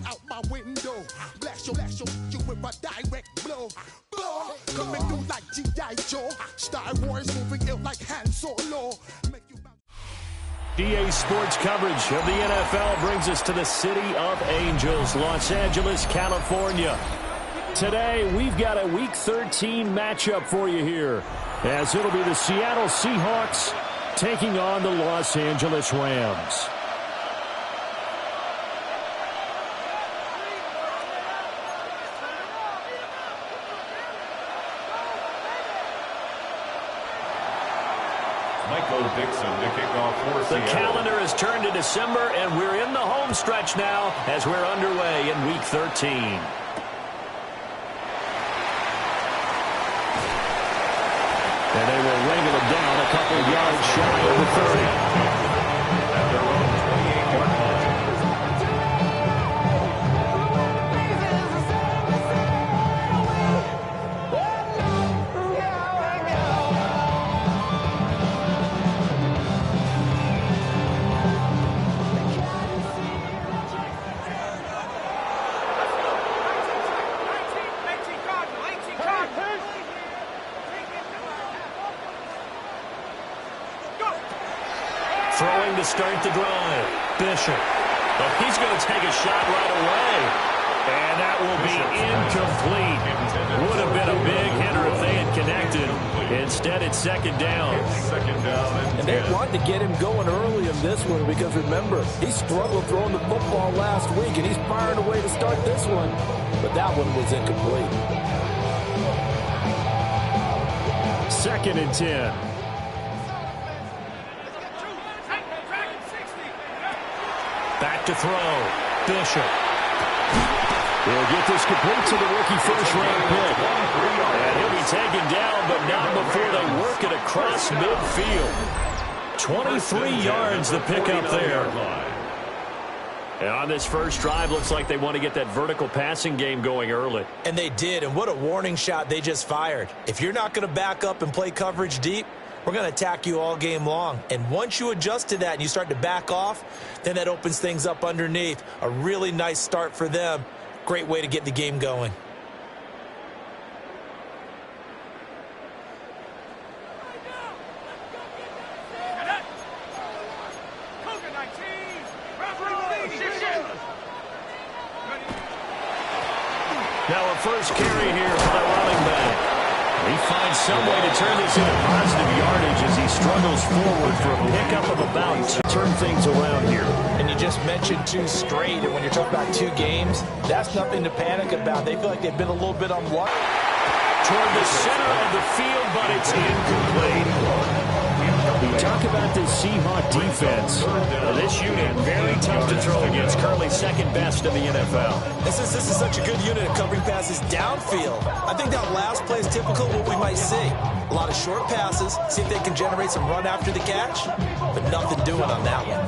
out my window. Blast you with a direct blow. Blow, coming through like G.I. Joe. Star Wars moving ill like Han Solo. Make you EA Sports coverage of the NFL brings us to the City of Angels, Los Angeles, California. Today, we've got a Week 13 matchup for you here, as it'll be the Seattle Seahawks taking on the Los Angeles Rams. The calendar has turned to December, and we're in the home stretch now as we're underway in Week 13. And they will wrangle it down a couple of yards shy of the 30. At their own 28-yard line. Throwing to start the drive. Bishop. But he's going to take a shot right away. And that will be incomplete. Would have been a big hitter if they had connected. Instead, it's second down. And they wanted to get him going early in this one because, remember, he struggled throwing the football last week, and he's firing away to start this one. But that one was incomplete. 2nd and 10. Back to throw. Bishop. He'll get this complete to the rookie first-round pick. And he'll be taken down, but not before they work it across midfield. 23 yards the pickup there. And on this first drive, looks like they want to get that vertical passing game going early. And they did, and what a warning shot they just fired. If you're not going to back up and play coverage deep, we're going to attack you all game long. And once you adjust to that and you start to back off, then that opens things up underneath. A really nice start for them. Great way to get the game going. Now a first carry here for the running back. He finds some way to turn this into positive yardage as he struggles forward for a pickup of about two. Turn things around here. And you just mentioned 2 straight, and when you're talking about 2 games, that's nothing to panic about. They feel like they've been a little bit unlucky. Toward the center of the field, but it's incomplete. We talk about this Seahawk defense. This unit, very tough to throw against. Currently second best in the NFL. And since this is such a good unit at covering passes downfield, I think that last play is typical of what we might see. A lot of short passes, see if they can generate some run after the catch, but nothing doing on that one.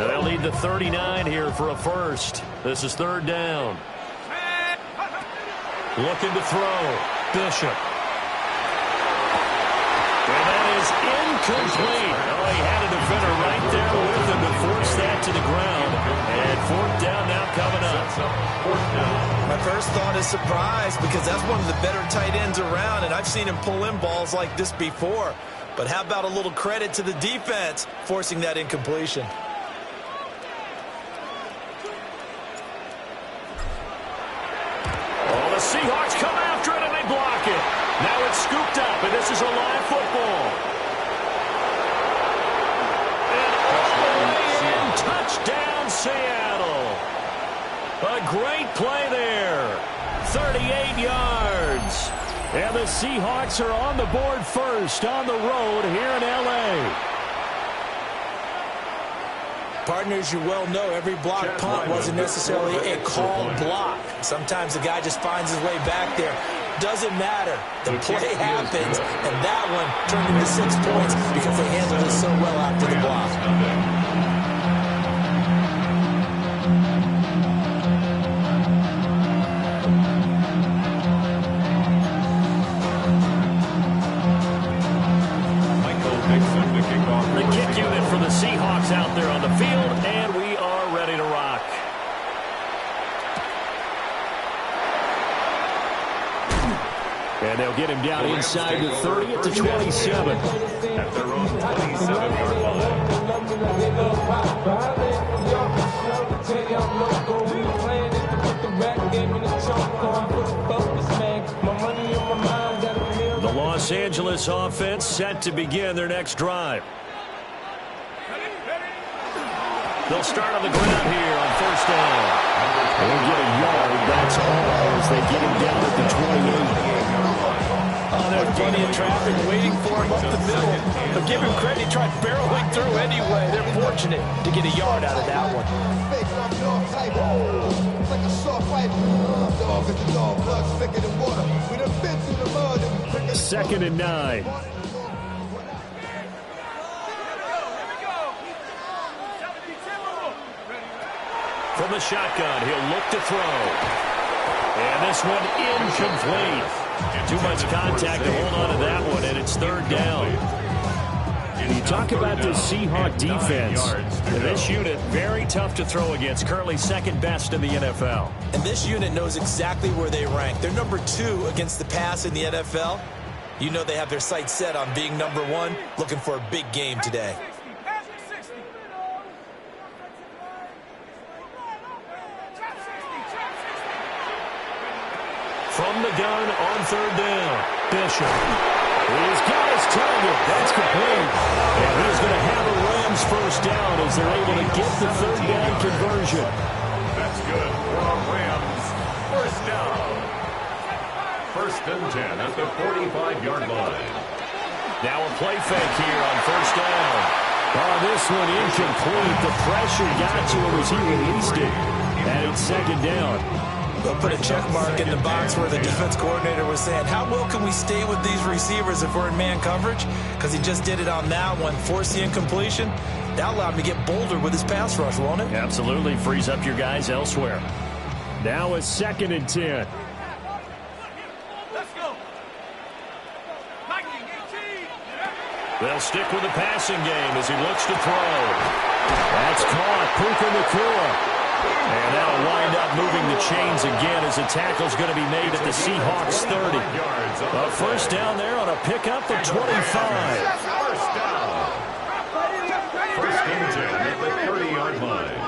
They'll need the 39 here for a first. This is 3rd down. Looking to throw. Bishop. And that is incomplete. Oh, he had a defender right there with him to force that to the ground. And 4th down now coming up. My first thought is surprise because that's one of the better tight ends around, and I've seen him pull in balls like this before. But how about a little credit to the defense forcing that incompletion? The Seahawks come after it, and they block it. Now it's scooped up, and this is a live football. And all the way in, touchdown, Seattle. A great play there. 38 yards. And the Seahawks are on the board first on the road here in L.A. Partners, you well know every block punt wasn't necessarily a called block. Sometimes the guy just finds his way back there. Doesn't matter. The play happens, and that one turned into 6 points because they handled it so well after the block. The kick unit for the Seahawks out there on the field, and we are ready to rock. And they'll get him down inside the 30 at the 27. At their own 27-yard line. The Los Angeles offense set to begin their next drive. They'll start on the ground here on first down. They'll get a yard, that's all, as they get him down at the 28. Oh, there's plenty of traffic waiting for him up the middle. But give him credit, he tried barreling through anyway. They're fortunate to get a yard out of that one. Second and 9. From the shotgun, he'll look to throw. And this one incomplete. Too much contact to hold on to that one, and it's third down. You talk about this Seahawk defense. This unit, very tough to throw against, currently second best in the NFL. And this unit knows exactly where they rank. They're number 2 against the pass in the NFL. You know they have their sights set on being number 1, looking for a big game today. From the gun on third down, Bishop. He's got his target. That's complete. And he's going to have a Rams first down as they're able to get the third down conversion. That's good for our Rams. First down. First and 10 at the 45-yard line. Now a play fake here on first down. Oh, this one incomplete. The pressure got to him as he released it. And it's second down. They'll put a check mark in the box where the defense coordinator was saying, how well can we stay with these receivers if we're in man coverage? Because he just did it on that one, forced the incompletion. That allowed him to get bolder with his pass rush, won't it? Absolutely. Frees up your guys elsewhere. Now a second and 10. Let's go. They'll stick with the passing game as he looks to throw. That's caught. Puka Nacua. And that'll wind up moving the chains again as the tackle's going to be made at the Seahawks 30. A first down there on a pickup of 25. First down. First and 10 at the 30-yard line.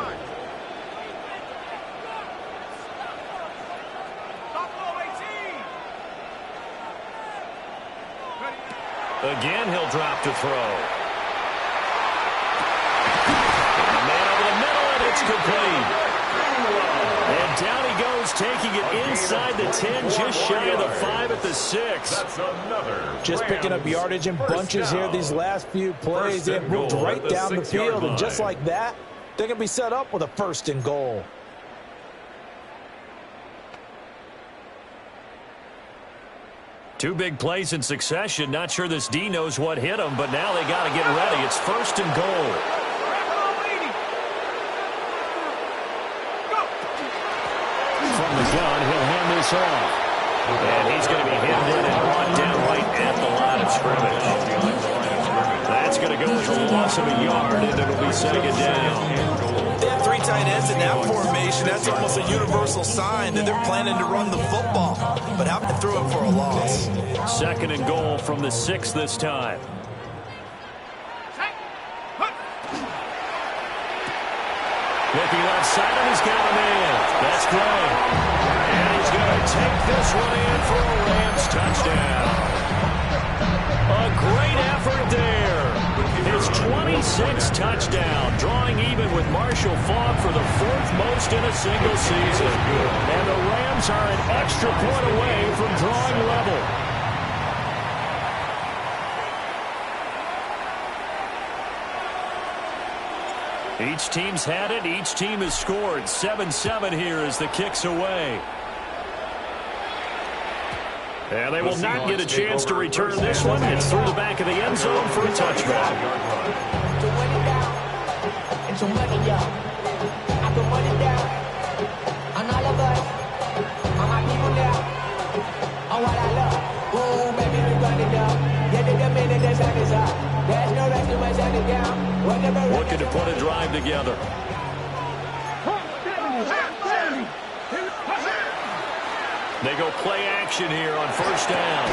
Again, he'll drop to throw. Man over the middle, and it's complete. And down he goes, taking it inside the 10, just shy of the 5 at the 6. That's another. Just picking up yardage in bunches here these last few plays. They moved right down the field, and just like that, they're going to be set up with a first and goal. Two big plays in succession. Not sure this D knows what hit him, but now they got to get ready. It's first and goal. From the gun, he'll hand this off. And he's going to be hemmed in and brought down right at the line of scrimmage. That's going to go as a loss of a yard, and it'll be second down. They have 3 tight ends in that formation. That's almost a universal sign that they're planning to run the football. But how they threw it for a loss. Second and goal from the 6 this time. Looking left side, and he's got him in. That's Gray. And he's going to take this one in for a Rams touchdown. A great effort there. His 26th touchdown, drawing even with Marshall Faulk for the 4th most in a single season. And the Rams are an extra point away from drawing level. Each team's had it. Each team has scored. 7-7 here as the kick's away. And they will not get a chance to return this one. It's through the back of the end zone for a touchback. There's no rest to my sanity. put a drive together. They go play action here on first down.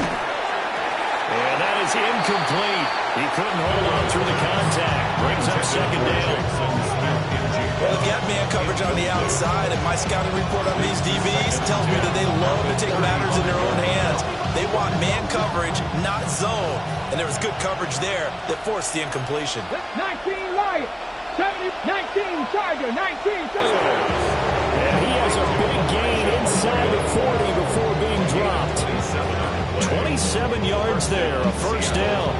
And that is incomplete. He couldn't hold on through the contact. Brings up second down. Well, they've got man coverage on the outside, and my scouting report on these DBs tells me that they love to take matters in their own hands. They want man coverage, not zone. And there was good coverage there that forced the incompletion. 19 Lions, 19 Tiger, 19 Tiger. And he has a big gain inside the 40 before being dropped. 27 yards there, a first down.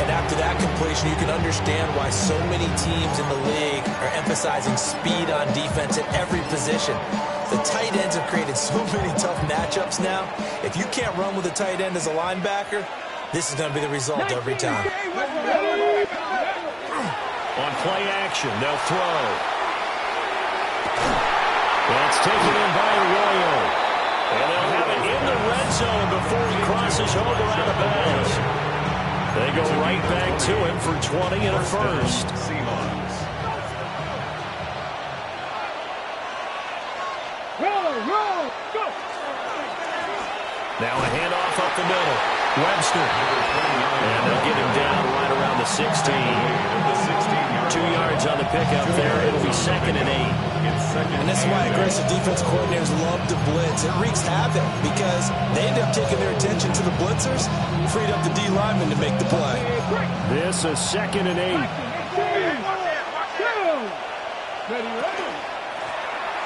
And after that completion, you can understand why so many teams in the league are emphasizing speed on defense at every position. The tight ends have created so many tough matchups now. If you can't run with a tight end as a linebacker, this is going to be the result every time. On play action, they'll throw. That's taken in by Arroyo. And they'll have it in the red zone before he crosses over out of bounds. They go right back to him for 20 and a first. Now a handoff up the middle. Webster. And they'll get him down right around the 16. 2 yards on the pickup there. It'll be second and 8. And this is why aggressive defense coordinators love to blitz. It wreaks havoc because they end up taking their attention to the blitzers, freed up the D lineman to make the play. This is second and 8.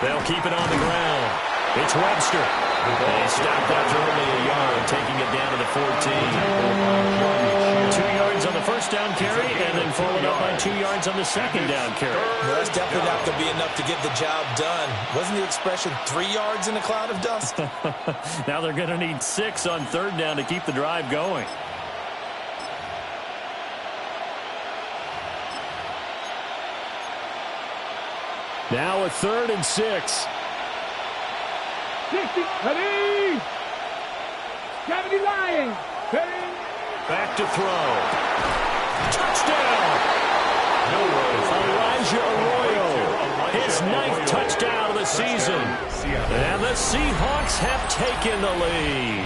They'll keep it on the ground. It's Webster. They stopped after only a yard, taking it down to the 14. 2 yards on the first down carry, and then followed up by 2 yards on the second down carry. Well, that's definitely not going to be enough to get the job done. Wasn't the expression 3 yards in a cloud of dust? Now they're going to need 6 on third down to keep the drive going. Now a 3rd and 6. 60, ready! 70 Lions, ready! Back to throw. Touchdown! Elijah Arroyo, his 9th touchdown of the season. And the Seahawks have taken the lead.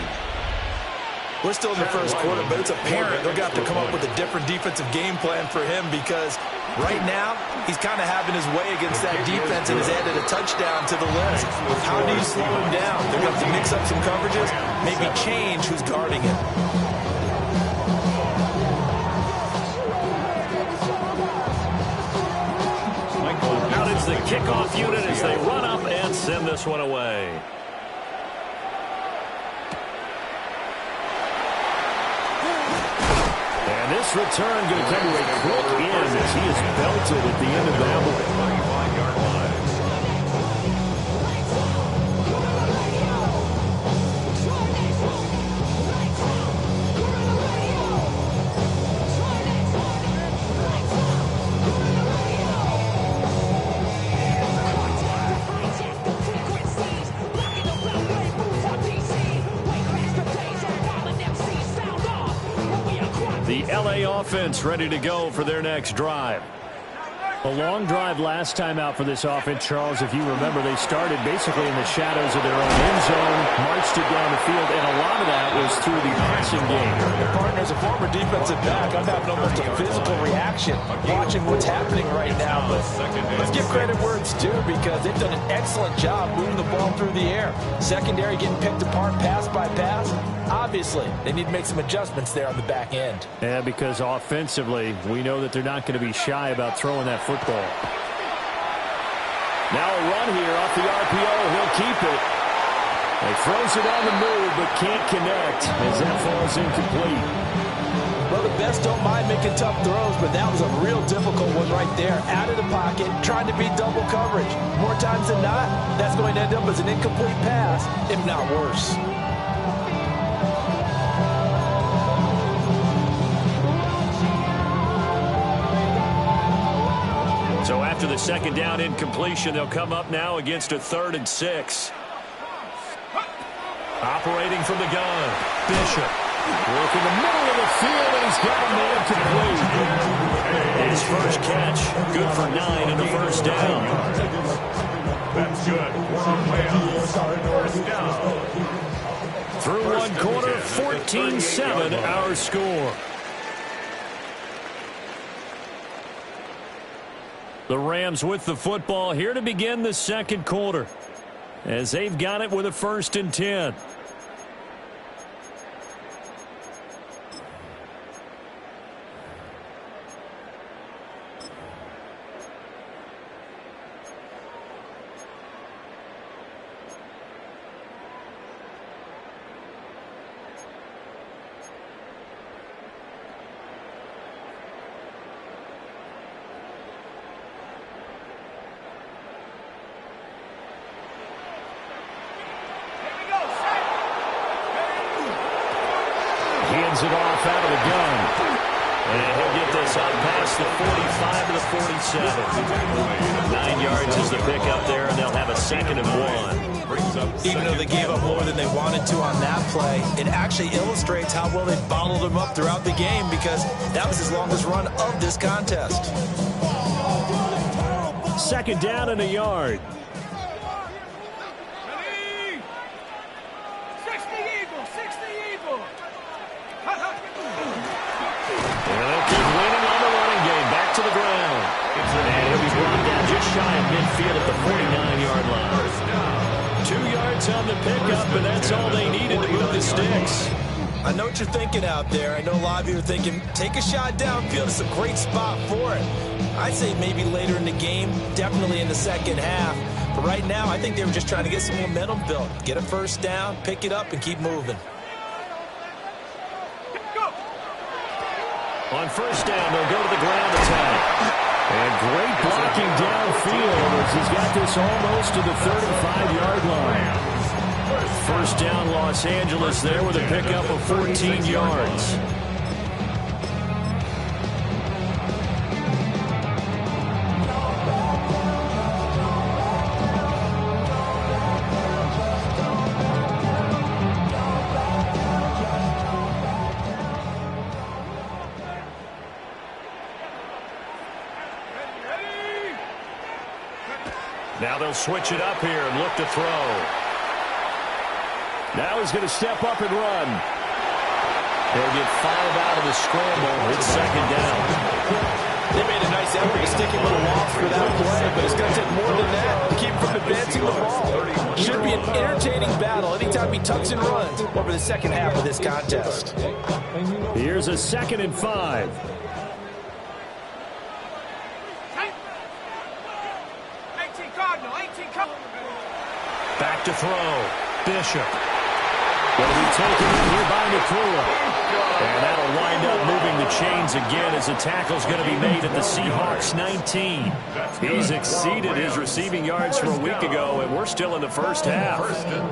We're still in the first quarter, but it's apparent they're going to have to come up with a different defensive game plan for him because right now he's kind of having his way against that defense and has added a touchdown to the list. How do you slow him down? They're going to have to mix up some coverages, maybe change who's guarding him. Out is the kickoff unit as they run up and send this one away. This return going to come to a quick end as he is belted at the end of that one. The LA offense ready to go for their next drive. A long drive last time out for this offense, Charles. If you remember, they started basically in the shadows of their own end zone, marched it down the field, and a lot of that was through the passing game. Partner, as a former defensive back, I'm having almost a physical reaction watching what's happening right now. But let's give credit where it's due because they've done an excellent job moving the ball through the air. Secondary getting picked apart pass by pass. Obviously, they need to make some adjustments there on the back end. Yeah, because offensively, we know that they're not going to be shy about throwing that football. Now a run here off the RPO. He'll keep it. He throws it on the move, but can't connect as that falls incomplete. Well, the best don't mind making tough throws, but that was a real difficult one right there. Out of the pocket, trying to beat double coverage. More times than not, that's going to end up as an incomplete pass, if not worse. So after the second down incompletion, they'll come up now against a 3rd and 6. Operating from the gun, Bishop. Work in the middle of the field, and he's got him there complete. His first catch. Good for 9 and a first down. That's good. First down. Through one quarter, 14-7 our score. The Rams with the football here to begin the second quarter, as they've got it with a 1st and 10. Hands it off out of the gun. And he'll get this up past the 45 to the 47. 9 yards is the pickup there, and they'll have a 2nd and 1. Even though they gave up more than they wanted to on that play, it actually illustrates how well they bottled them up throughout the game, because that was his longest run of this contest. 2nd down and a yard. Shy of midfield at the 49-yard line. 2 yards on the pickup, and that's all they needed to move the sticks. I know what you're thinking out there. I know a lot of you are thinking, take a shot downfield. It's a great spot for it. I'd say maybe later in the game, definitely in the second half. But right now, I think they were just trying to get some momentum built. Get a first down, pick it up, and keep moving. On first down, they'll go to the ground attack. And great blocking downfield as he's got this almost to the 35-yard line. First down, Los Angeles there with a pickup of 14 yards. Now they'll switch it up here and look to throw. Now he's going to step up and run. They'll get 5 out of the scramble. It's 2nd down. They made a nice effort to stick him with a loss for that play, but it's going to take more than that to keep him from advancing the ball. Should be an entertaining battle anytime he tucks and runs over the second half of this contest. Here's a 2nd and 5. Back to throw. Bishop. Will be taken in here by Nakua. And that'll wind up moving the chains again as the tackle's going to be made at the Seahawks 19. He's exceeded his receiving yards from a week ago, and we're still in the first half.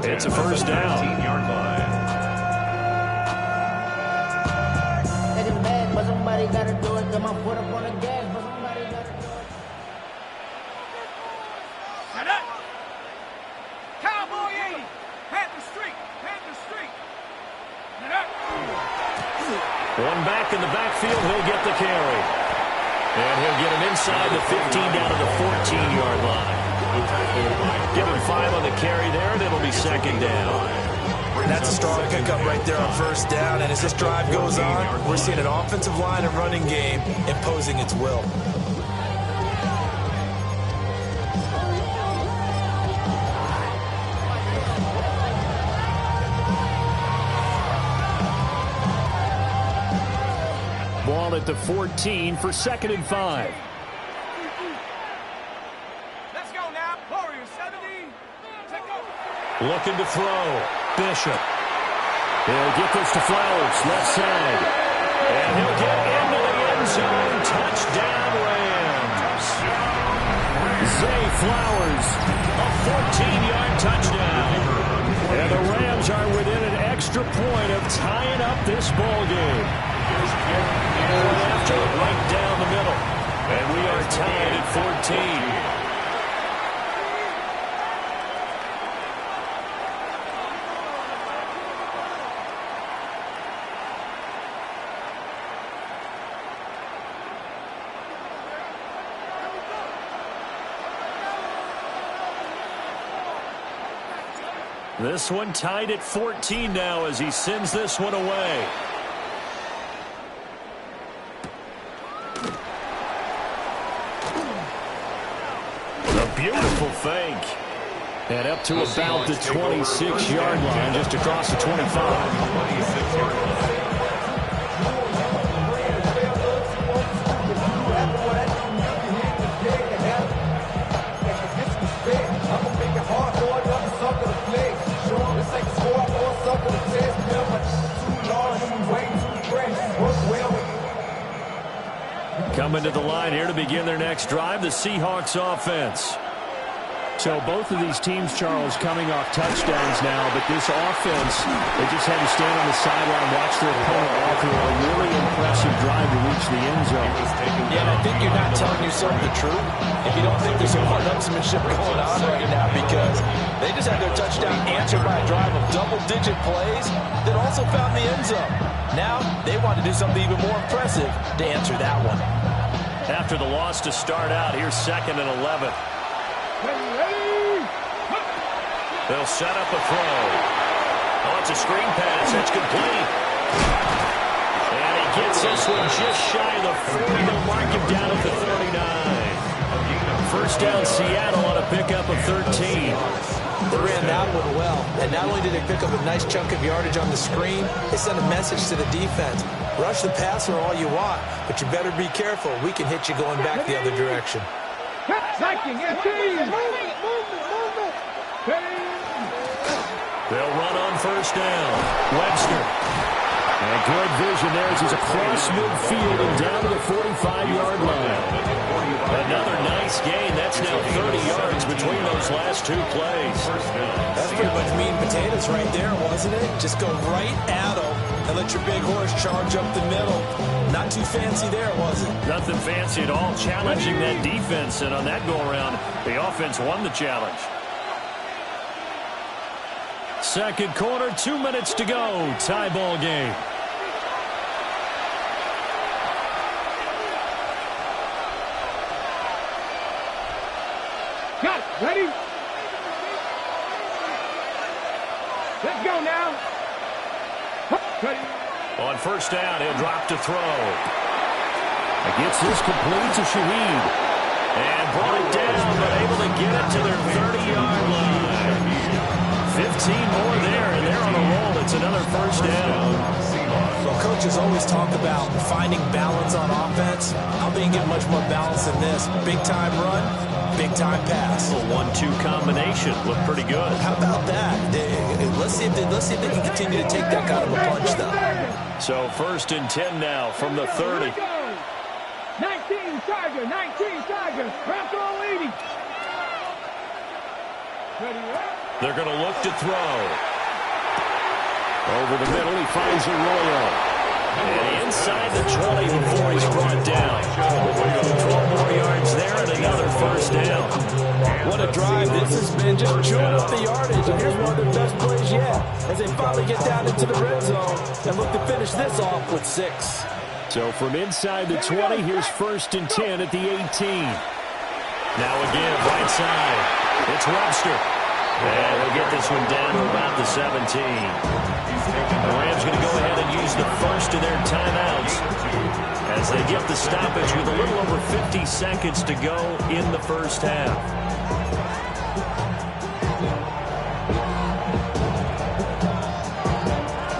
It's a first down. 15-yard line. But somebody gotta do it. Come on, put up on the gas, but somebody gotta do it. Cowboy 80. Panther Street. Panther Street. One back in the backfield, he'll get the carry. And he'll get him inside the 15 down to the 14-yard line. Give him 5 on the carry there, and it'll be 2nd down. That's a strong pickup right there on first down, and as this drive goes on, we're seeing an offensive line and running game imposing its will. Ball at the 14 for 2nd and 5. Let's go now. Warriors 70. Take over. Looking to throw. Bishop. He'll get this to Flowers, left side. And he'll get into the end zone. Touchdown, Rams. Zay Flowers, a 14-yard touchdown. And the Rams are within an extra point of tying up this ball game. After right down the middle. And we are tied at 14. This one tied at 14 now as he sends this one away. A beautiful fake. And up to about the 26-yard line, just across the 25. Coming to the line here to begin their next drive, the Seahawks offense. So both of these teams, Charles, coming off touchdowns now, but this offense, they just had to stand on the sideline, watch their opponent walk through a really impressive drive to reach the end zone. Yeah, and I think you're not telling yourself the truth if you don't think there's some one-upsmanship going on right now, because they just had their touchdown answered by a drive of double-digit plays that also found the end zone. Now they want to do something even more impressive to answer that one. After the loss to start out, here's 2nd and 11. They'll set up a throw. Oh, it's a screen pass. It's complete. And he gets this one just shy of the 40. They'll mark him down at the 39. First down, Seattle on a pickup of 13. They ran that one well. And not only did they pick up a nice chunk of yardage on the screen, they sent a message to the defense. Rush the passer all you want, but you better be careful. We can hit you going back the other direction. They'll run on first down. Webster. And good vision there as he's across midfield and down to the 45-yard line. Another nice gain. That's now 30 yards between those last two plays. That's pretty much meat and potatoes right there, wasn't it? Just go right at them and let your big horse charge up the middle. Not too fancy there, was it? Nothing fancy at all. Challenging that defense, and on that go-around, the offense won the challenge. Second quarter, 2 minutes to go. Tie ball game. Got it. Ready? Let's go now. Ready. On first down, he'll drop to throw. Gets this complete to Shaheed. And brought it down, but able to get it to their 30-yard line. 15 more there, and they're on a roll. It's another first down. Well, coaches always talk about finding balance on offense. I think get much more balance than this. Big-time run, big-time pass. A 1-2 combination. Looked pretty good. How about that? Let's see if they can continue to take that kind of a punch, though. So 1st and 10 now from the 30. 19 Tiger, 19 Tiger. Round throw leading. Ready, right? They're going to look to throw. Over the middle, he finds Arroyo. And inside the 20 before he's brought down. 12 more yards there and another first down. What a drive this has been, just chewing up the yardage. And here's one of their best plays yet as they finally get down into the red zone and look to finish this off with 6. So from inside the 20, here's 1st and 10 at the 18. Now again, right side. It's Webster. And they'll get this one down to about the 17. The Rams going to go ahead and use the first of their timeouts as they get the stoppage with a little over 50 seconds to go in the first half.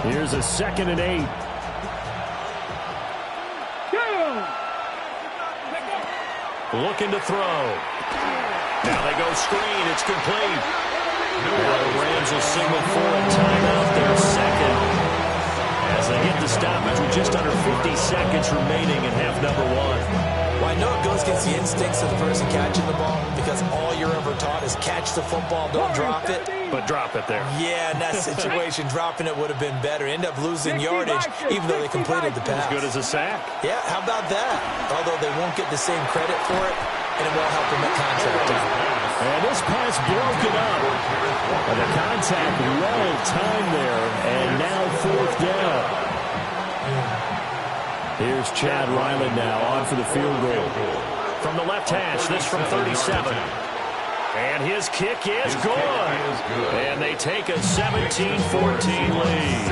Here's a 2nd and 8. Looking to throw. Now they go screen. It's complete. Now the Rams will signal for a timeout. Their second. As they get the stoppage with just under 50 seconds remaining in half number 1. Well, I know it goes against the instincts of the person catching the ball because all you're ever taught is catch the football, don't drop it. But drop it there. Yeah, in that situation, dropping it would have been better. End up losing yardage, even though they completed the pass. As good as a sack. Yeah, how about that? Although they won't get the same credit for it, and it won't help them at contract time. And this pass broken up. And the contact well timed there, and now 4th down. Here's Chad Ryland now on for the field goal. From the left hash, this from 37. And his kick is good. And they take a 17-14 lead.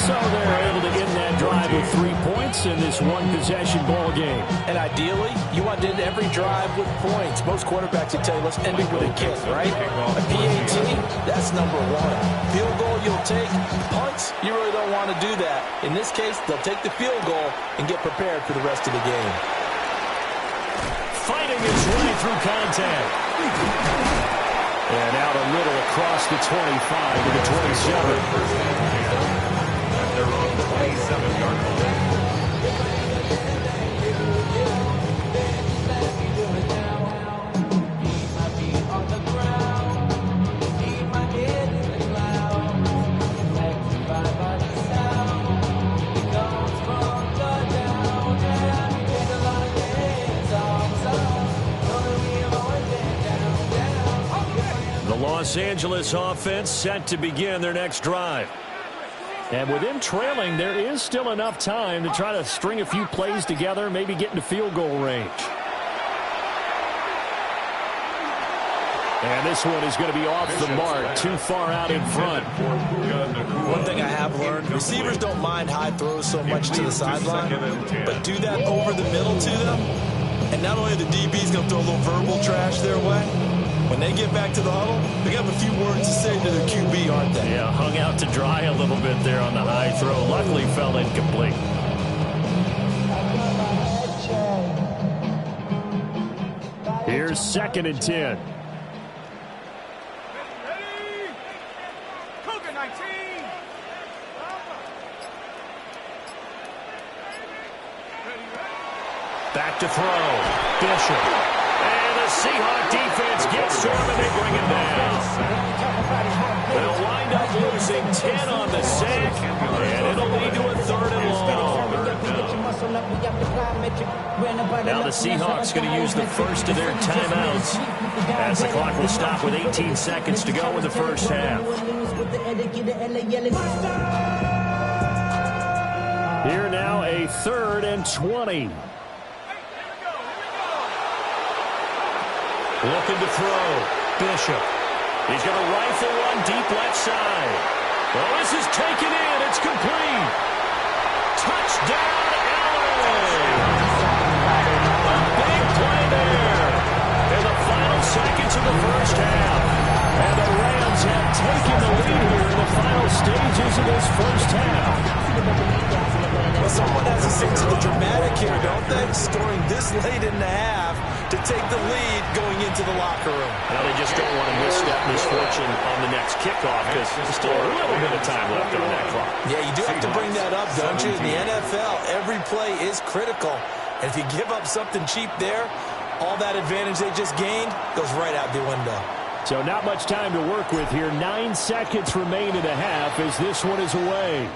So they're able to end that drive with 3 points in this one-possession ball game. And ideally, you want to end every drive with points. Most quarterbacks would tell you, let's end it with a kick, right? A PAT, that's number one. Field goal you'll take. Punts, you really don't want to do that. In this case, they'll take the field goal and get prepared for the rest of the game. Fighting his way through contact. And out a little across the 25 to the 27. At their own 27-yard line. The Los Angeles offense set to begin their next drive. And with them trailing, there is still enough time to try to string a few plays together, maybe get into field goal range. And this one is going to be off the mark, too far out in front. One thing I have learned, receivers don't mind high throws so much to the sideline, but do that over the middle to them, and not only are the DBs going to throw a little verbal trash their way, when they get back to the huddle, they have a few words to say to their QB, aren't they? Yeah, hung out to dry a little bit there on the high throw. Luckily fell incomplete. Here's 2nd and 10. Back to throw. Bishop. And the Seahawk defense gets to him and they bring him down. They'll wind up losing 10 on the sack, and it'll lead to a 3rd and long. Now the Seahawks going to use the first of their timeouts as the clock will stop with 18 seconds to go in the first half. Here now a 3rd and 20. Looking to throw. Bishop. He's going to rifle one deep left side. Well, this is taken in. It's complete. Touchdown, LA. A big play there in the final seconds of the first half. And the Rams have taken the lead here in the final stages of this first half. Well, someone has a sense of the dramatic here, don't they? Scoring this late in the half to take the lead going into the locker room. Now they just don't want to miss that misfortune on the next kickoff because there's still a little bit of time left on that clock. Yeah, you do have to bring that up, don't you? In the NFL, every play is critical. And if you give up something cheap there, all that advantage they just gained goes right out the window. So not much time to work with here. 9 seconds remain in the half as this one is away.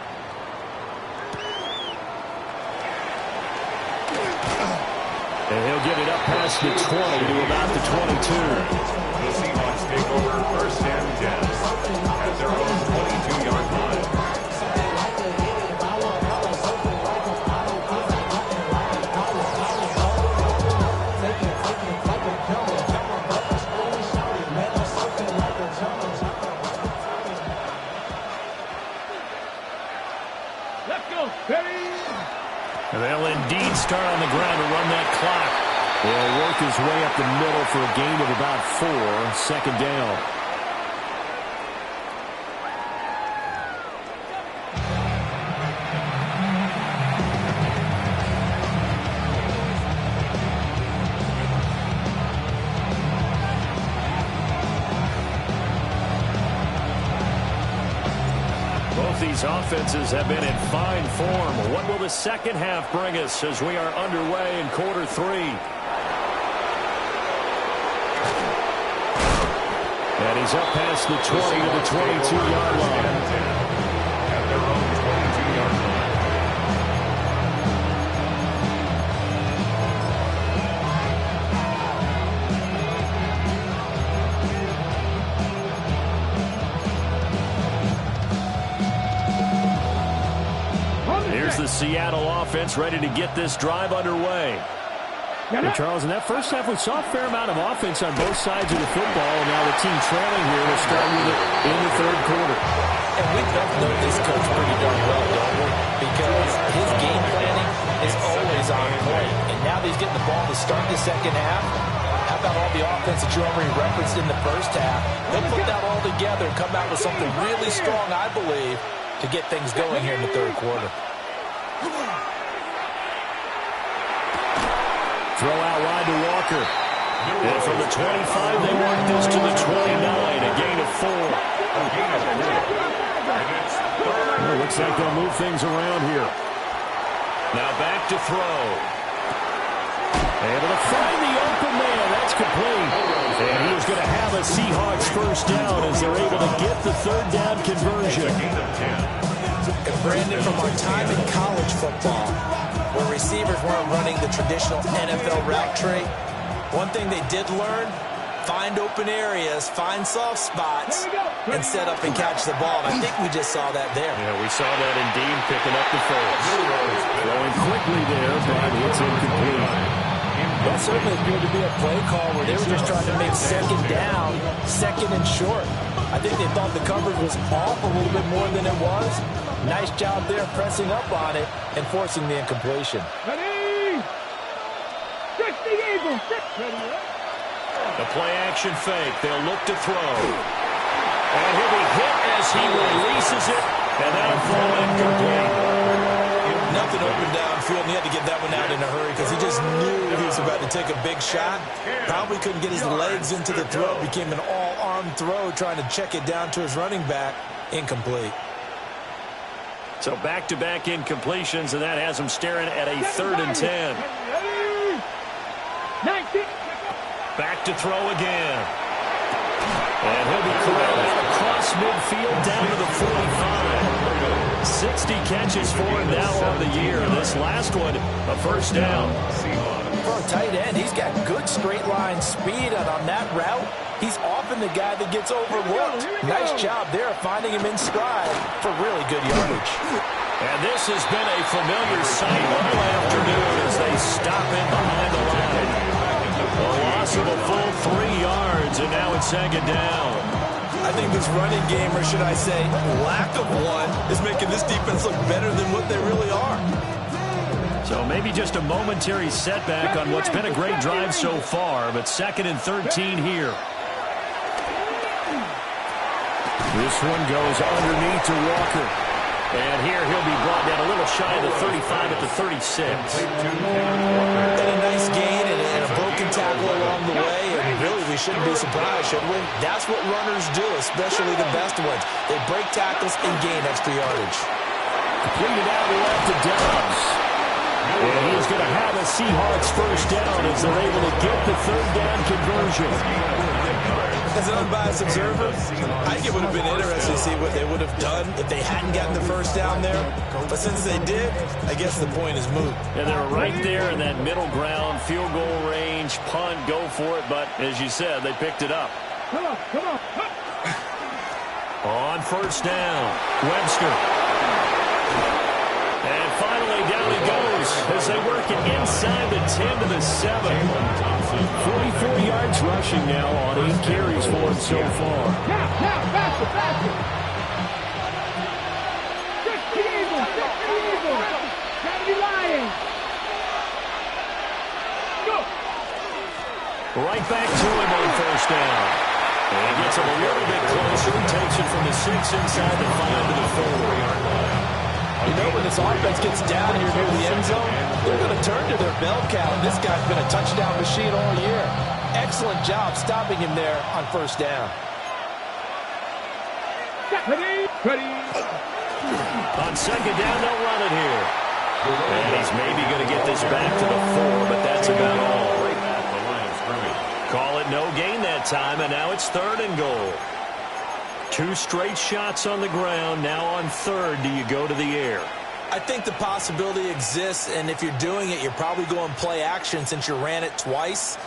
And he'll get it up past the 20 to about the 22. The Seahawks take over 1st and 10 at their own 22-yard line. Let's go, Perry! They'll indeed start on the ground to run that clock. He'll work his way up the middle for a gain of about 4. 2nd down. Both these offenses have been in fine form. What will the second half bring us as we are underway in quarter 3? And he's up past the 20 to the 22-yard line. At their own 22-yard line. Here's the Seattle offense ready to get this drive underway. And Charles, in that first half, we saw a fair amount of offense on both sides of the football, and now the team trailing here will start with it in the third quarter. And we both know this coach pretty darn well, don't we? Because his game planning is always on point. And now that he's getting the ball to start the second half, how about all the offense that you already referenced in the first half? He'll put that all together and come out with something really strong, I believe, to get things going here in the third quarter. Throw out wide to Walker. And from the 25, they work this to the 29, a gain of 4. Well, looks like they'll move things around here. Now back to throw. Able to find the open man. That's complete. And he is going to have a Seahawks first down as they're able to get the third down conversion. And Brandon, from our time in college football, where receivers weren't running the traditional NFL route tree, one thing they did learn, find open areas, find soft spots, and set up and catch the ball. And I think we just saw that there. Yeah, we saw that in Dean picking up the first. Throwing quickly there, but it's incomplete. That certainly appeared to be a play call where they were just trying to make second down, second and short. I think they thought the coverage was off a little bit more than it was. Nice job there pressing up on it and forcing the incompletion. Ready! Stretch the eagle! The play action fake. They'll look to throw. And he'll be hit as he releases it. And that'll fall incomplete. Nothing open downfield, and he had to get that one out in a hurry because he just knew he was about to take a big shot. Probably couldn't get his legs into the throw. Became an all-arm throw trying to check it down to his running back. Incomplete. So back-to-back incompletions, and that has him staring at a 3rd and 10. Back to throw again. And he'll be corralled across midfield down to the 45. 60 catches for him now on the year. This last one, a first down. For a tight end, he's got good straight line speed, and on that route, he's often the guy that gets overlooked. Nice job there finding him in stride for really good yardage. And this has been a familiar sight all afternoon as they stop in behind the line. A loss of a full 3 yards, and now it's second down. I think this running game, or should I say lack of one, is making this defense look better than what they really are. So maybe just a momentary setback on what's been a great drive so far, but 2nd and 13 here. This one goes underneath to Walker. And here he'll be brought down a little shy of the 35 at the 36. And a nice gain and a broken tackle along the way. And really, we shouldn't be surprised, should we? That's what runners do, especially the best ones. They break tackles and gain extra yardage. Completed out left to Dobbs. And he's going to have a Seahawks first down as they're able to get the 3rd down conversion. As an unbiased observer, I think it would have been interesting to see what they would have done if they hadn't gotten the first down there. But since they did, I guess the point is moot. And they're right there in that middle ground, field goal range, punt, go for it. But as you said, they picked it up. Come on. On first down, Webster. And finally, down he goes as they work it inside the 10 to the 7. 44 yards rushing now on 8 carries for him so far. Now, faster. Stretch the eagle. Gotta be lying. Go. Right back to him on first down. And gets him a little bit closer. Takes it from the 6 inside the 5 to the 4-yard line. You know, when this offense gets down here near the end zone, they're going to turn to their bell cow. This guy's been a touchdown machine all year. Excellent job stopping him there on first down. Ready. On second down, they'll run it here. And he's maybe going to get this back to the 4, but that's about all. Call it no gain that time, and now it's 3rd and goal. 2 straight shots on the ground. Now on 3rd, do you go to the air? I think the possibility exists, and if you're doing it, you're probably going play action since you ran it twice.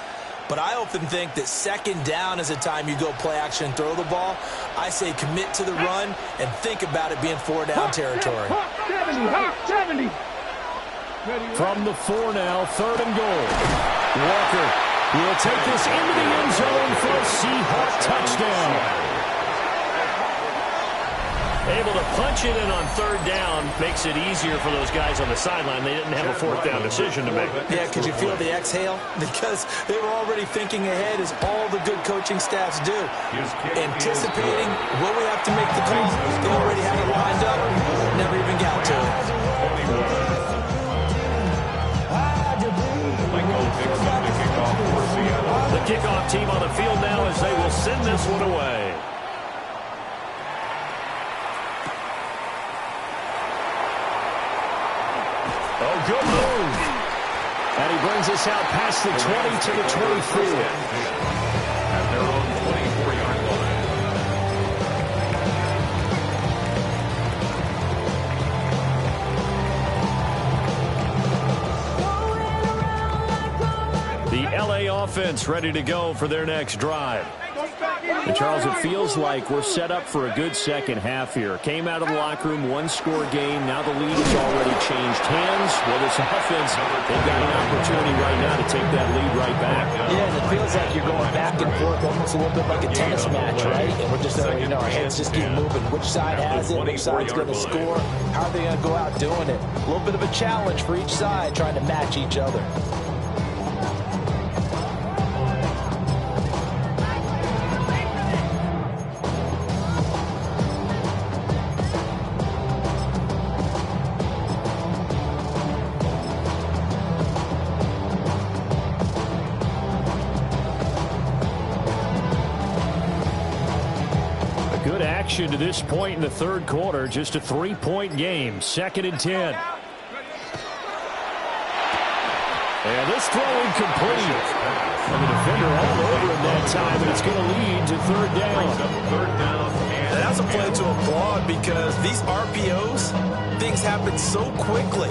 But I often think that second down is a time you go play action and throw the ball. I say commit to the run and think about it being 4-down territory. 70. From the 4 now, 3rd and goal. Walker will take this into the end zone for a Seahawk touchdown. Able to punch it in on 3rd down makes it easier for those guys on the sideline. They didn't have a 4th down decision to make. Yeah, could you feel the exhale? Because they were already thinking ahead, as all the good coaching staffs do. Anticipating what we have to make the call. They already had it lined up. Never even got to it. The kickoff team on the field now as they will send this one away. Oh, good move. And he brings us out past the 20 to the 24. At their own 24-yard line. The LA offense ready to go for their next drive. And Charles, it feels like we're set up for a good second half here. Came out of the locker room, 1-score game. Now the lead has already changed hands. Well, this offense, they've got an opportunity right now to take that lead right back. Yeah, and it feels like you're going back and forth, almost a little bit like a tennis match, right? And we're just, our heads just keep moving. Which side has it? Which side's going to score? How are they going to go out doing it? A little bit of a challenge for each side, trying to match each other. To this point in the 3rd quarter, just a 3-point game. 2nd and 10. And this throw incomplete. And the defender all over him that time, and it's going to lead to 3rd down. And that's a play to applaud, because these RPOs, things happen so quickly.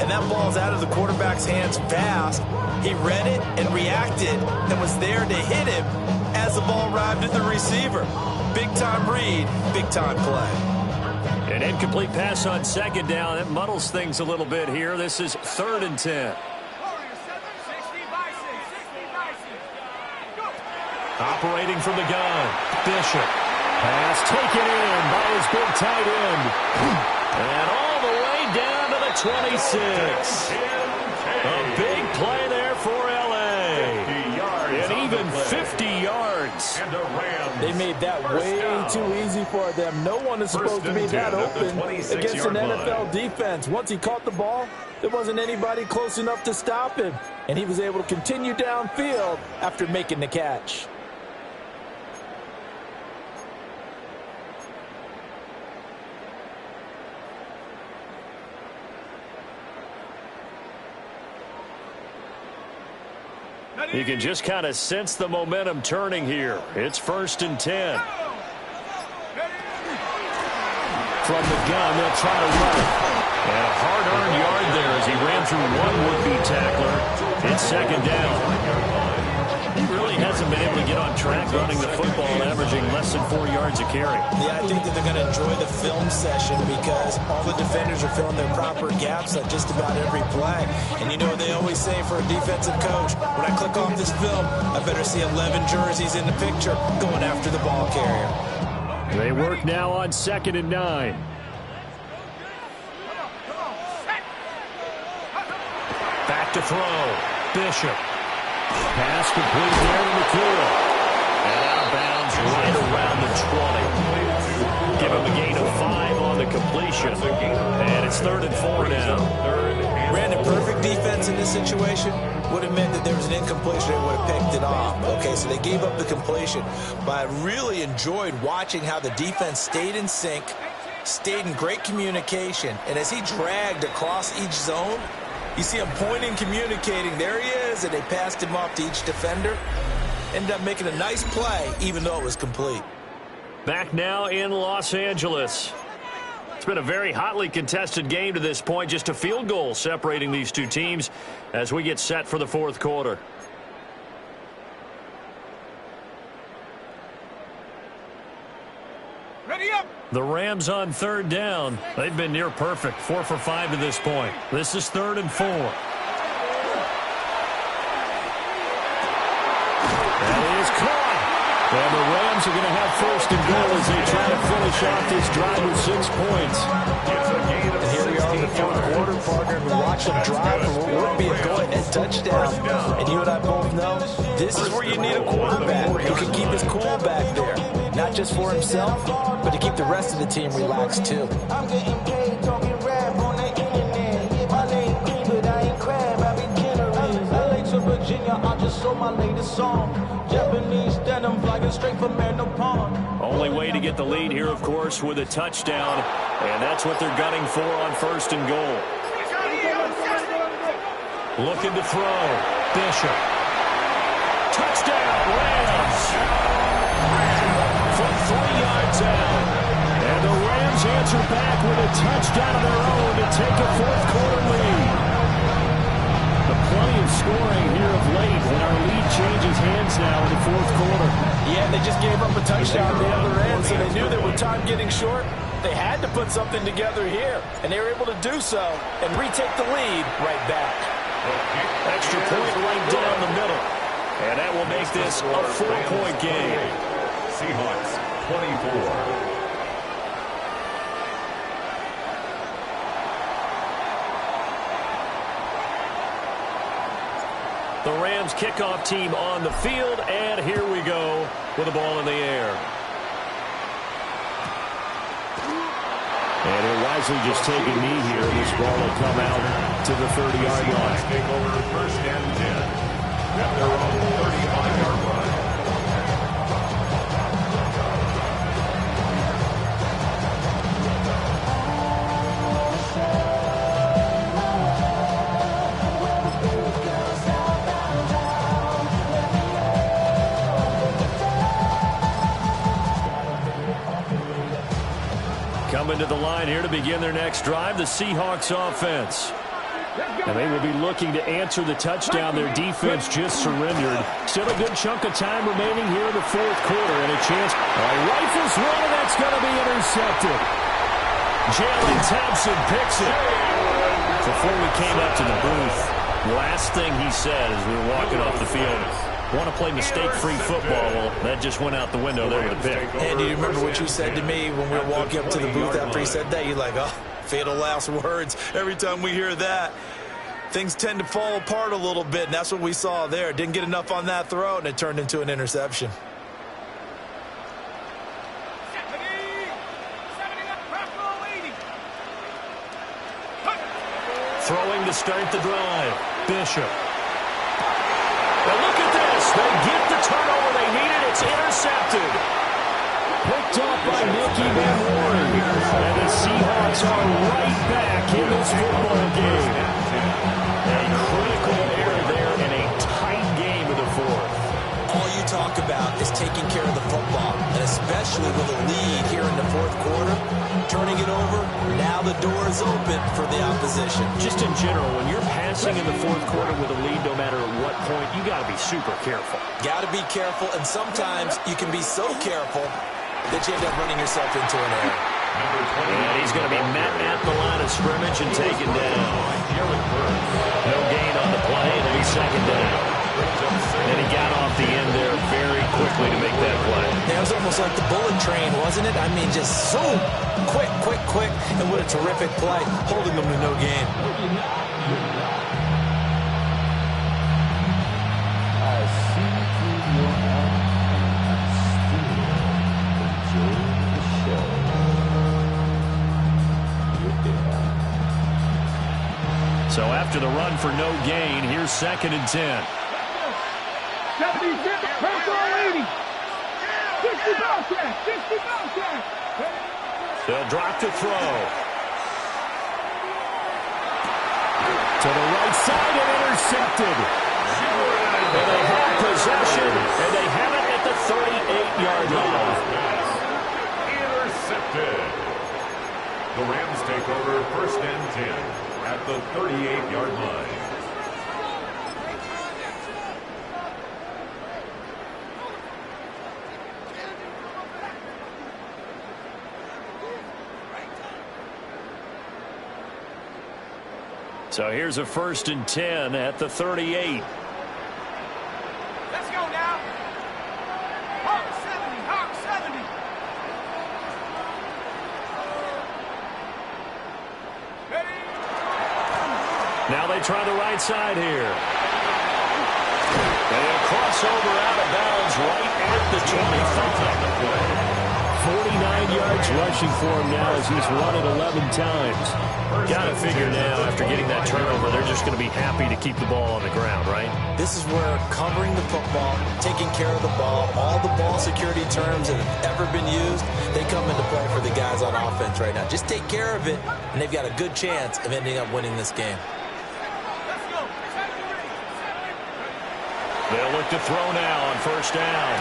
And that ball's out of the quarterback's hands fast. He read it and reacted and was there to hit him as the ball arrived at the receiver. Big-time read, big-time play. An incomplete pass on 2nd down. That muddles things a little bit here. This is 3rd and 10. Operating from the gun, Bishop. Pass taken in by his big tight end. And all the way down to the 26. A big play there for L.A. And even 50 yards. They made that way too easy for them. No one is supposed to be that open against an NFL defense. Once he caught the ball, there wasn't anybody close enough to stop him. And he was able to continue downfield after making the catch. You can just kind of sense the momentum turning here. It's 1st and 10. From the gun, they'll try to run it. And a hard-earned yard there as he ran through one would-be tackler. It's 2nd down. He really hasn't been able to get on track running the football, averaging less than 4 yards a carry. Yeah, I think that they're going to enjoy the film session, because all the defenders are filling their proper gaps at just about every play. And you know they always say for a defensive coach, when I click off this film, I better see 11 jerseys in the picture going after the ball carrier. They work now on 2nd and 9. Back to throw. Bishop. Pass complete there to McCool. And out of bounds right around the 20. Give him a gain of 5 on the completion. And it's 3rd and 4 now. Brandon, perfect defense in this situation would have meant that there was an incompletion. They would have picked it off. Okay, so they gave up the completion. But I really enjoyed watching how the defense stayed in sync, stayed in great communication. And as he dragged across each zone, you see him pointing, communicating. There he is, and they passed him off to each defender. Ended up making a nice play, even though it was complete. Back now in Los Angeles. It's been a very hotly contested game to this point. Just a field goal separating these two teams as we get set for the 4th quarter. Ready up. The Rams on third down. They've been near perfect, 4 for 5 to this point. This is 3rd and 4. That is caught. And the Rams are going to have 1st and goal as they try to finish off this drive with 6 points. And here we are in the 4th quarter, partner. We watch them drive for what would be a go-ahead touchdown. And you and I both know this is where you need a quarterback who can keep his cool back there. Not just for himself, but to keep the rest of the team relaxed, too. I'm getting paid talking rap on the internet. Yeah, my name Green, but I ain't crab, I be generous. LA to Virginia, I just sold my latest song. Japanese denim flying straight from Pond. Only way to get the lead here, of course, with a touchdown. And that's what they're gunning for on 1st and goal. Looking to throw. Bishop. Touchdown, Rams. From 3 yards out. And the Rams answer back with a touchdown of their own to take a 4th quarter lead. Plenty of scoring here of late when our lead changes hands now in the 4th quarter. Yeah, they just gave up a touchdown at the other end, so they knew that with time getting short, they had to put something together here, and they were able to do so and retake the lead right back. Extra point right down the middle, and that will make this a 4-point game. Seahawks 24. The Rams kickoff team on the field, and here we go with the ball in the air. And he'll wisely just take a knee here. This ball will come out to the 30-yard line. Take over 1st and 10 at their own 35-yard line. Coming to the line here to begin their next drive, the Seahawks offense. And they will be looking to answer the touchdown their defense just surrendered. Still a good chunk of time remaining here in the 4th quarter, and a chance. Rifles one, and that's going to be intercepted. Jalen Thompson picks it. Before we came up to the booth, last thing he said as we were walking off the field, want to play mistake-free football. Well, that just went out the window there with a pick. Andy, you remember what you said to me when we were walking up to the booth after he said that? You're like, oh, fatal last words. Every time we hear that, things tend to fall apart a little bit, and that's what we saw there. Didn't get enough on that throw, and it turned into an interception. Throwing to start the drive. Bishop. But look at this. They get the turnover they needed. It's intercepted. Picked up by Nicky Van Warren. And the Seahawks are right back in this football game. A critical error there in a tight game of the 4th. All you talk about is taking care of the football, and especially with a lead here in the 4th quarter, turning it over, now the door is open for the opposition. Just in general, when you're passing in the 4th quarter with a lead, no matter at what point, you got to be super careful. Got to be careful, and sometimes you can be so careful that you end up running yourself into an error. And he's going to be met at the line of scrimmage and taken down. No gain on the play, and he's 2nd down. And he got off the end there very quickly to make that play. That was almost like the bullet train, wasn't it? I mean, just so quick, and what a terrific play, holding them to no gain. I see through your eyes, still enjoy the show. Yeah. So after the run for no gain, here's 2nd and 10. 70, 50, purple 80. 60 bounce back, 60 bounce back. They'll drop to throw. To the right side and intercepted. And they have possession, and they have it at the 38-yard line. Intercepted. The Rams take over 1st and 10 at the 38-yard line. So here's a 1st and 10 at the 38. Let's go now. Hawk 70, Hawk 70. Ready? Now they try the right side here. And a crossover out of bounds right at the 25. 49 yards rushing for him now as he's run it 11 times. Got to figure now, after getting that turnover, they're just going to be happy to keep the ball on the ground, right? This is where covering the football, taking care of the ball, all the ball security terms that have ever been used, they come into play for the guys on offense right now. Just take care of it, and they've got a good chance of ending up winning this game. They'll look to throw now on 1st down.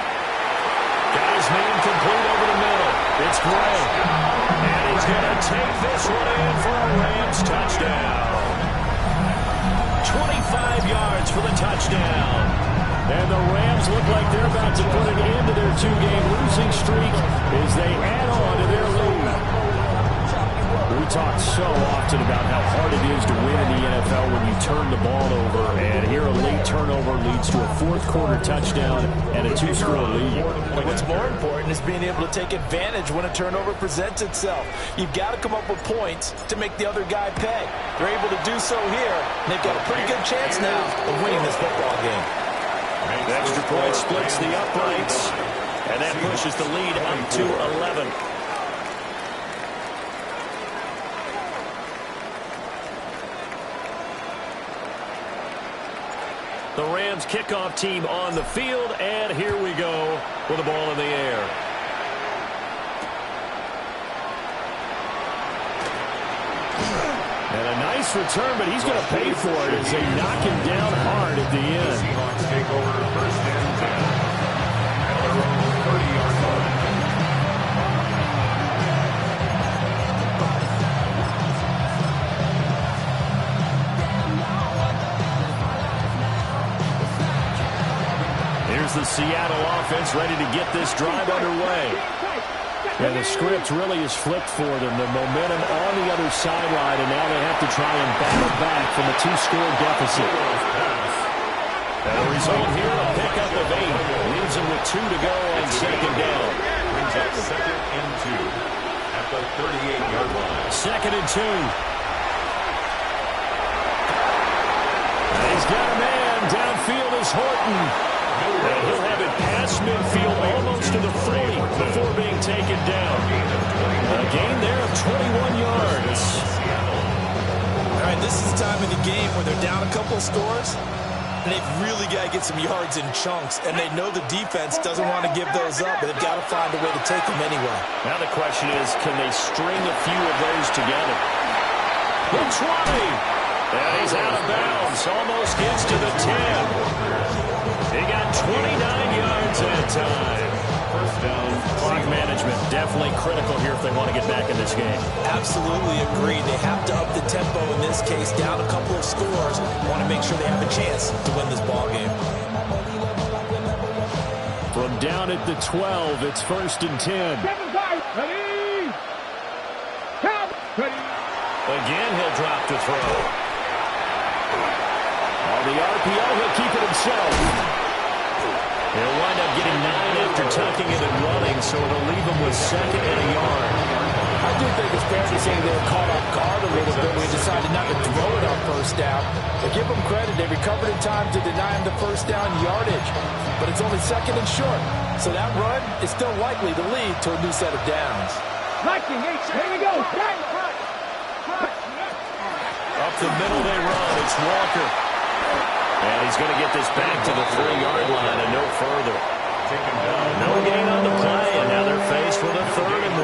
Got his man complete over the middle. It's Gray. And he's going to take this one in for a Rams touchdown. 25 yards for the touchdown. And the Rams look like they're about to put an end to their 2-game losing streak as they add on to their lead. We talk so often about how hard it is to win in the NFL when you turn the ball over. And here a late turnover leads to a 4th-quarter touchdown and a 2-score lead. But what's more important is being able to take advantage when a turnover presents itself. You've got to come up with points to make the other guy pay. They're able to do so here, and they've got a pretty good chance now of winning this football game. The extra point splits the uprights, and that pushes the lead up to 11. The Rams kickoff team on the field, and here we go with the ball in the air. And a nice return, but he's going to pay for it as they knock him down hard at the end. Seahawks take over 1st and 10 at their own 30-yard line. Here's the Seattle offense ready to get this drive underway. And the script really is flipped for them. The momentum on the other sideline, and now they have to try and battle back from a 2-score deficit. And the result here, a pickup of 8. Leaves them with 2 to go on 2nd down. Brings up 2nd and 2 at the 38-yard line. 2nd and 2. And he's got a man. Downfield is Horton. And he'll have it past midfield almost to the 40 before being taken down. A gain there of 21 yards. All right, this is the time of the game where they're down a couple of scores, and they've really got to get some yards in chunks, and they know the defense doesn't want to give those up, but they've got to find a way to take them anyway. Now the question is, can they string a few of those together? The 20. And he's out of bounds. Almost gets to the 10. He got 29 yards that time. 1st down. Clock management definitely critical here if they want to get back in this game. Absolutely agreed. They have to up the tempo in this case, down a couple of scores. Want to make sure they have a chance to win this ball game. From down at the 12, it's 1st and 10. Ready? Count. Ready? Again, he'll drop to throw. On the RPO, he'll keep it himself. He'll wind up getting 9 after tucking it and running, so it'll leave him with 2nd and a yard. I do think it's fair to say they were caught off guard a little bit when we decided not to throw it on 1st down. But give them credit. They recovered in time to deny him the 1st down yardage. But it's only 2nd and short. So that run is still likely to lead to a new set of downs. Liking, here we go. Up the middle they run. It's Walker. And he's going to get this back to the 3-yard line and no further. No gain on the play, and now they're faced with a 3rd and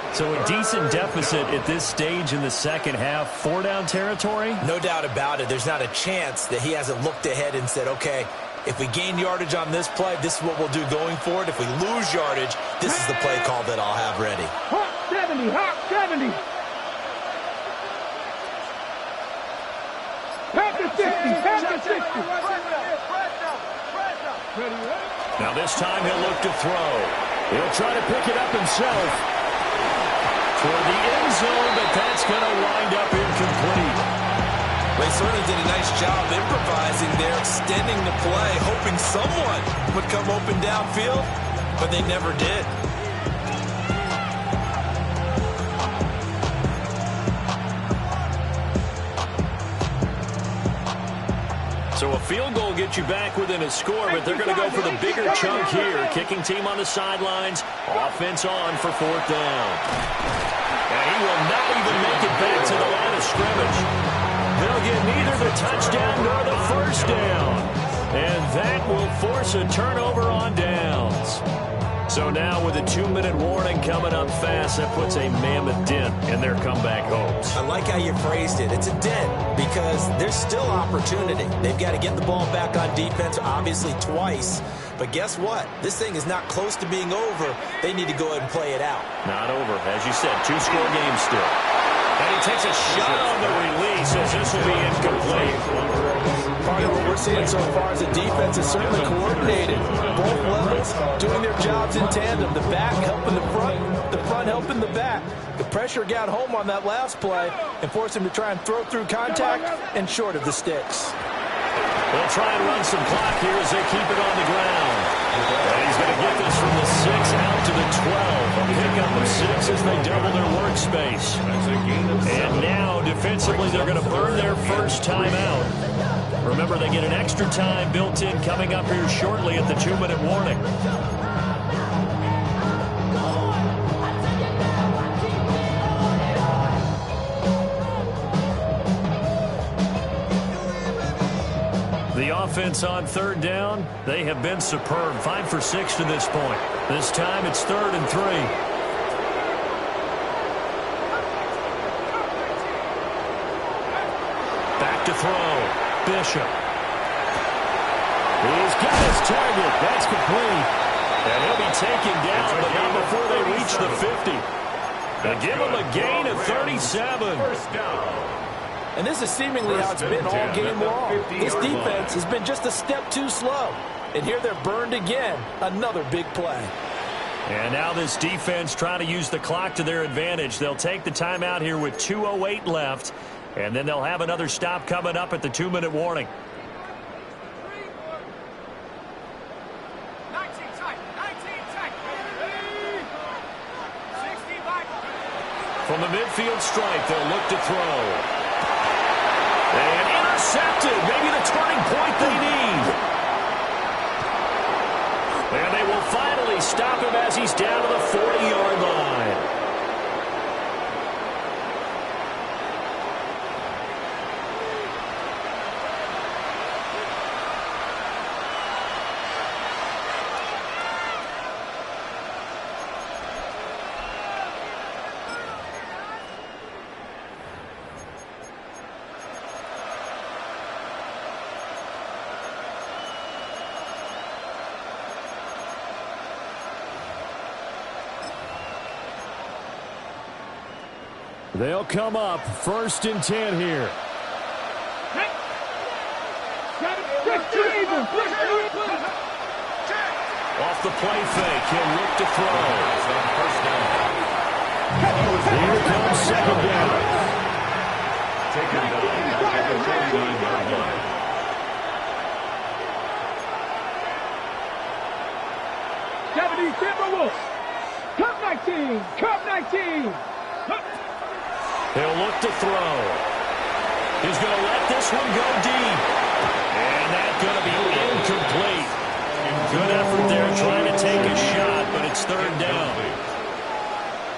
1. So a decent deficit at this stage in the second half. 4-down territory? No doubt about it. There's not a chance that he hasn't looked ahead and said, okay, if we gain yardage on this play, this is what we'll do going forward. If we lose yardage, this is the play call that I'll have ready. Hawk 70, Hawk 70. Panther 60, Panther 60. Now this time he'll look to throw. He'll try to pick it up himself. toward the end zone, but that's going to wind up incomplete. They certainly did a nice job improvising there, extending the play, hoping someone would come open downfield, but they never did. So a field goal gets you back within a score, but they're going to go for the bigger chunk here. Kicking team on the sidelines, offense on for 4th down. And he will not even make it back to the line of scrimmage. They'll get neither the touchdown nor the first down. And that will force a turnover on downs. So now with a 2-minute warning coming up fast, that puts a mammoth dent in their comeback hopes. I like how you phrased it. It's a dent because there's still opportunity. They've got to get the ball back on defense, obviously twice. But guess what? This thing is not close to being over. They need to go ahead and play it out. Not over. As you said, 2-score game still. And he takes a shot on the release as this will be incomplete. Part of what we're seeing so far is the defense is certainly coordinated. Both levels doing their jobs in tandem. The back helping the front helping the back. The pressure got home on that last play and forced him to try and throw through contact and short of the sticks. They'll try and run some clock here as they keep it on the ground. And he's going to get this from the 6 out to the 12. A pickup of 6 as they double their workspace. And now, defensively, they're going to burn their first timeout. Remember, they get an extra time built in coming up here shortly at the 2-minute warning. The offense on 3rd down, they have been superb. 5 for 6 to this point. This time it's 3rd and 3. Back to throw. Bishop. He's got his target. That's complete. And he'll be taken down, but not before they reach the 50. They give him a gain of 37. First down. And this is seemingly how it's been all game long. This defense has been just a step too slow. And here they're burned again. Another big play. And now this defense trying to use the clock to their advantage. They'll take the timeout here with 2:08 left. And then they'll have another stop coming up at the 2-minute warning. From the midfield stripe, they'll look to throw. And intercepted. Maybe the turning point they need. And they will finally stop him as he's down to the 40-yard line. They'll come up 1st and 10 here. Off the play fake, he'll look to throw. Here comes 2nd down. Taken down at the 39-yard line. Timberwolves. Cup 19. Cup 19. He'll look to throw. He's going to let this one go deep. And that's going to be incomplete. Good effort there trying to take a shot, but it's 3rd down.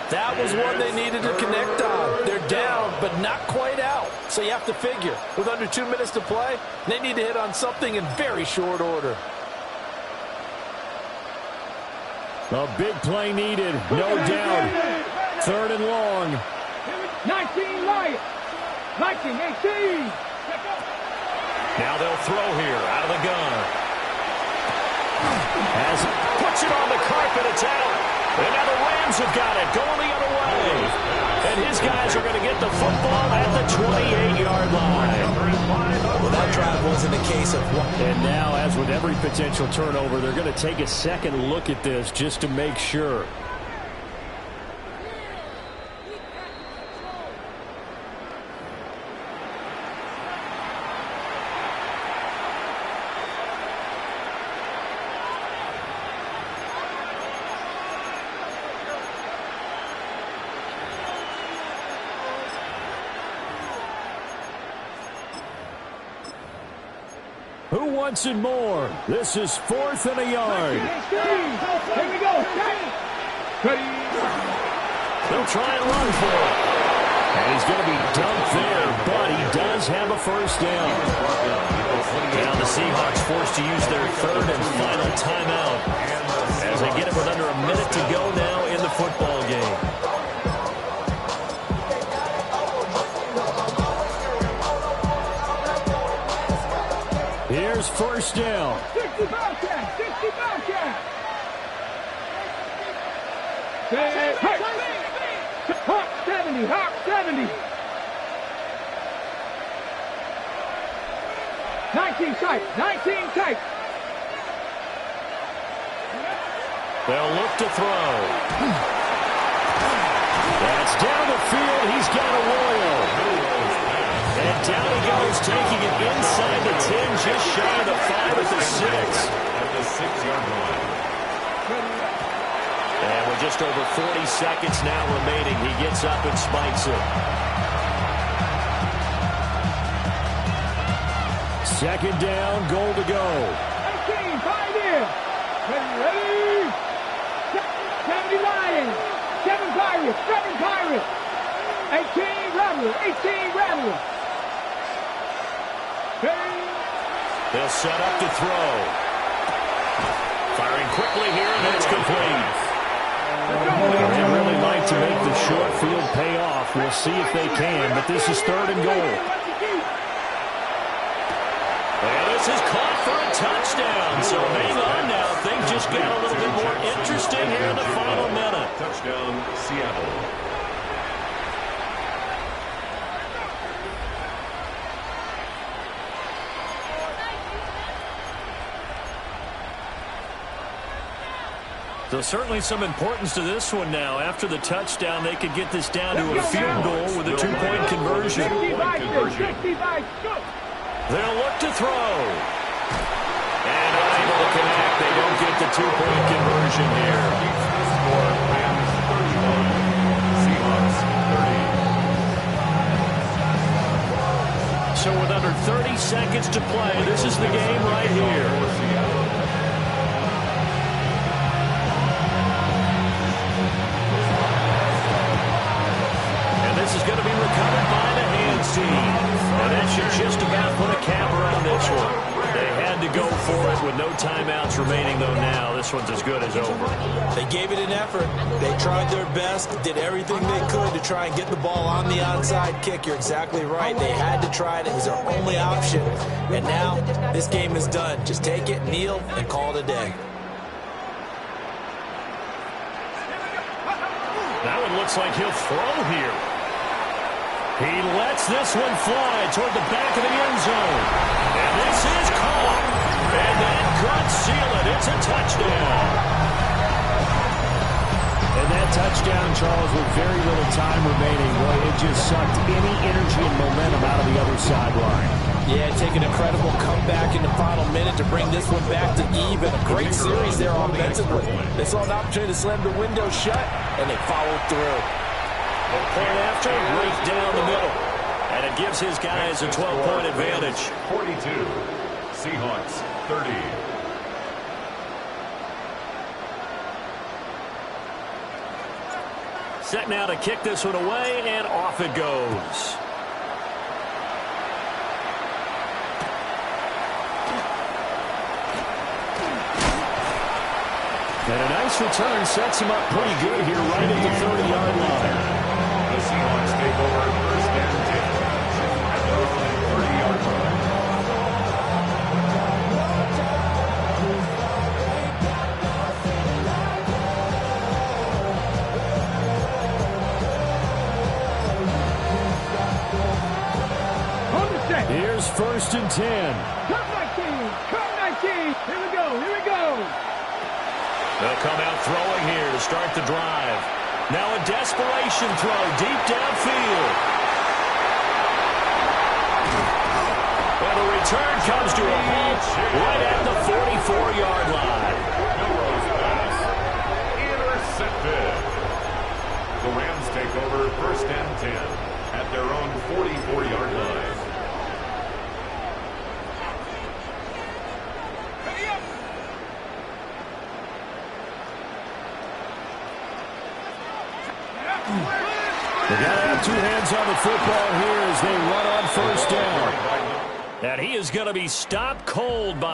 That was one they needed to connect on. They're down, but not quite out. So you have to figure, with under 2 minutes to play, they need to hit on something in very short order. A big play needed, no doubt. 3rd and long. 19 Lions. 19, 18. Now they'll throw here out of the gun. As he puts it on the carpet, it's out. And now the Rams have got it, going the other way. And his guys are going to get the football at the 28-yard line. Well, that drive wasn't a case of one. And now, as with every potential turnover, they're going to take a second look at this just to make sure. Who wants it more? This is 4th and a yard. Here we go. They'll try and run for it. And he's going to be dumped there, but he does have a first down. Now the Seahawks forced to use their 3rd and final timeout as they get it with under a minute to go now in the football game. Here's first down. 60 Bobcat. 60 Bobcat. Hawk 70. Hawk 70. 19 tight. 19 tight. They'll look to throw. That's down the field. He's got a royal. And down he goes, taking it inside the 10, just shy of the 5 at the 6. At the 6-yard line. And with just over 40 seconds now remaining, he gets up and spikes it. 2nd down, goal to go. 18, 5 in. Ready. 70 Lions. 7 Pirates. 7 Pirates. 18 Rattler. 18 Rattler. They'll set up to throw. Firing quickly here, and it's complete. They'd really like to make the short field pay off. We'll see if they can, but this is 3rd and goal. And this is caught for a touchdown. So hang on now. Things just got a little bit more interesting here in the final minute. Touchdown, Seattle. So certainly some importance to this one now. After the touchdown, they could get this down to a field goal with a 2-point conversion. They'll look to throw. And unable to connect. They don't get the 2-point conversion here. Score Rams 31, Seahawks 30. So with under 30 seconds to play, this is the game right here. This is going to be recovered by the hands team. And that should just about put a capper on this one. They had to go for it with no timeouts remaining, though now. This one's as good as over. They gave it an effort. They tried their best, did everything they could to try and get the ball on the onside kick. You're exactly right. They had to try it. It was their only option. And now this game is done. Just take it, kneel, and call it a day. That one looks like he'll throw here. He lets this one fly toward the back of the end zone. And this is caught. And that could seal it. It's a touchdown. And that touchdown, Charles, with very little time remaining, boy, it just sucked any energy and momentum out of the other sideline. Yeah, take an incredible comeback in the final minute to bring this one back to even. A great series there offensively. They saw an opportunity to slam the window shut, and they followed through. Point after, right down the middle. And it gives his guys a 12-point advantage. 42, Seahawks 30. Set now to kick this one away, and off it goes. And a nice return sets him up pretty good here right at the 30-yard line. The Seahawks take over first and 10 at their own 30-yard line. Here's first and 10. Come 19. Come 19. Here we go. Here we go. They'll come out throwing here to start the drive. Now a desperation throw deep downfield. And the return comes to a halt right at the 44-yard line. Milrose pass intercepted. The Rams take over first and 10 at their own 44-yard line. They got to have two hands on the football here as they run on first down. And he is going to be stopped cold by